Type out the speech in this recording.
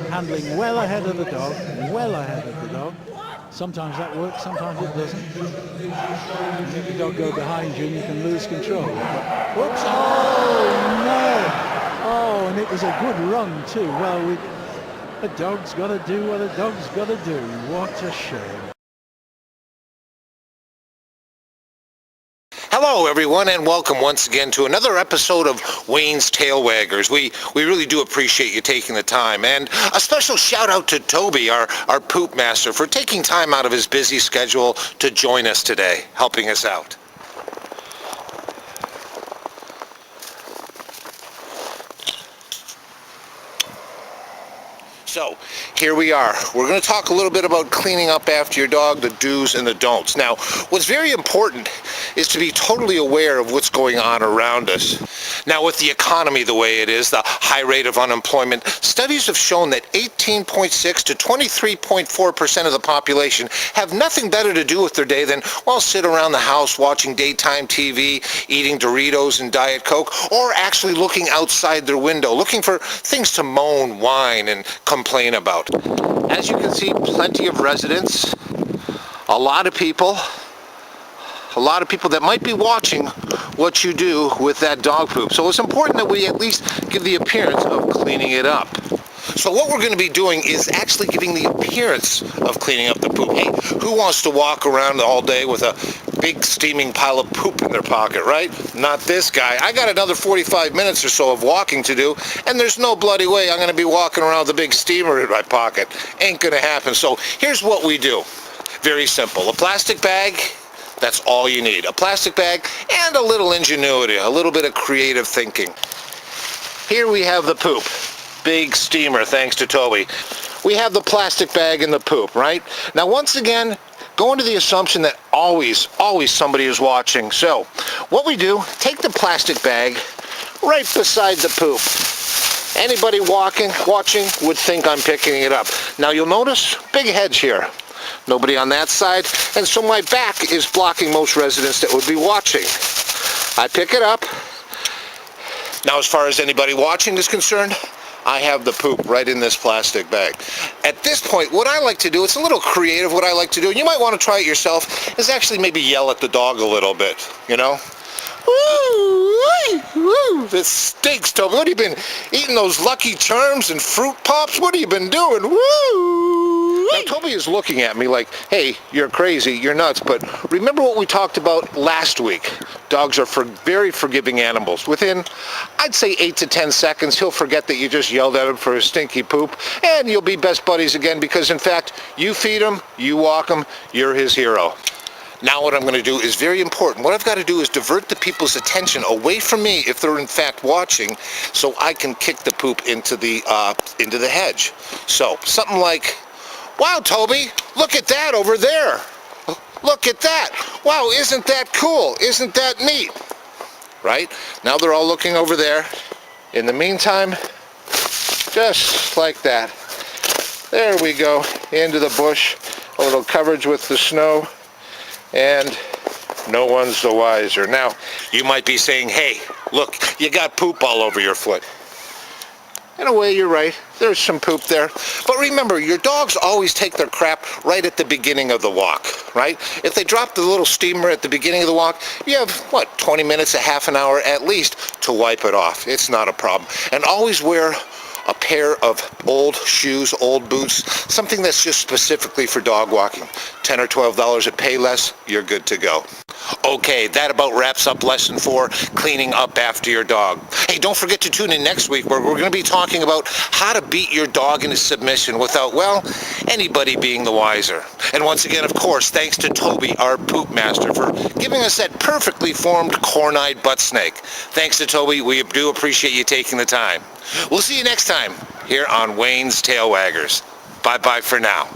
handling well ahead of the dog, well ahead of the dog. Sometimes that works, sometimes it doesn't. You let the dog go behind you and you can lose control. Whoops! Oh no! Oh, and it was a good run too. Well, a dog's got to do what a dog's got to do. What a shame. Hello everyone, and welcome once again to another episode of Wayne's Tail Waggers. We really do appreciate you taking the time, and a special shout out to Toby, our poop master, for taking time out of his busy schedule to join us today, helping us out. So, here we are. We're going to talk a little bit about cleaning up after your dog, the do's and the don'ts. Now, what's very important is to be totally aware of what's going on around us. Now, with the economy the way it is, the high rate of unemployment, studies have shown that 18.6 to 23.4% of the population have nothing better to do with their day than, well, sit around the house watching daytime TV, eating Doritos and Diet Coke, or actually looking outside their window, looking for things to moan, whine, and complain about. As you can see, plenty of residents, a lot of people that might be watching what you do with that dog poop. So it's important that we at least give the appearance of cleaning it up. So what we're going to be doing is actually giving the appearance of cleaning up the poop. Hey, who wants to walk around all day with a big steaming pile of poop in their pocket, right? Not this guy. I got another 45 minutes or so of walking to do, and there's no bloody way I'm going to be walking around with a big steamer in my pocket. Ain't going to happen. So here's what we do. Very simple. A plastic bag. That's all you need. A plastic bag and a little ingenuity, a little bit of creative thinking. Here we have the poop. Big steamer, thanks to Toby. We have the plastic bag and the poop, right? Now, once again, go into the assumption that always somebody is watching. So, what we do, take the plastic bag right beside the poop. Anybody watching would think I'm picking it up. Now, you'll notice big hedge here. Nobody on that side, and so my back is blocking most residents that would be watching. I pick it up. Now, as far as anybody watching is concerned, I have the poop right in this plastic bag. At this point, what I like to do, it's a little creative what I like to do, and you might want to try it yourself, is actually maybe yell at the dog a little bit, you know? Woo, woo, this stinks, Toby. What have you been eating, those Lucky Charms and Fruit Pops? What have you been doing? Woo! Now, Toby is looking at me like, hey, you're crazy, you're nuts, but remember what we talked about last week. Dogs are very forgiving animals. Within, I'd say 8 to 10 seconds, he'll forget that you just yelled at him for his stinky poop, and you'll be best buddies again because, in fact, you feed him, you walk him, you're his hero. Now what I'm going to do is very important. What I've got to do is divert the people's attention away from me if they're in fact watching, so I can kick the poop into the hedge. So something like, wow, Toby, look at that over there. Look at that. Wow, isn't that cool? Isn't that neat? Right? Now they're all looking over there. In the meantime, just like that. There we go, into the bush. A little coverage with the snow. And no one's the wiser. Now, you might be saying, hey, look, you got poop all over your foot. In a way, you're right. There's some poop there. But remember, your dogs always take their crap right at the beginning of the walk, right? If they drop the little steamer at the beginning of the walk, you have, 20 minutes, a half an hour at least to wipe it off. It's not a problem. And always wear a pair of old shoes, old boots, something that's just specifically for dog walking. $10 or $12 at Payless, you're good to go. Okay, that about wraps up lesson 4, cleaning up after your dog. Hey, don't forget to tune in next week where we're going to be talking about how to beat your dog into submission without, well, anybody being the wiser. And once again, of course, thanks to Toby, our poop master, for giving us that perfectly formed corn-eyed butt snake. Thanks to Toby, we do appreciate you taking the time. We'll see you next time here on Wayne's Tail Waggers. Bye-bye for now.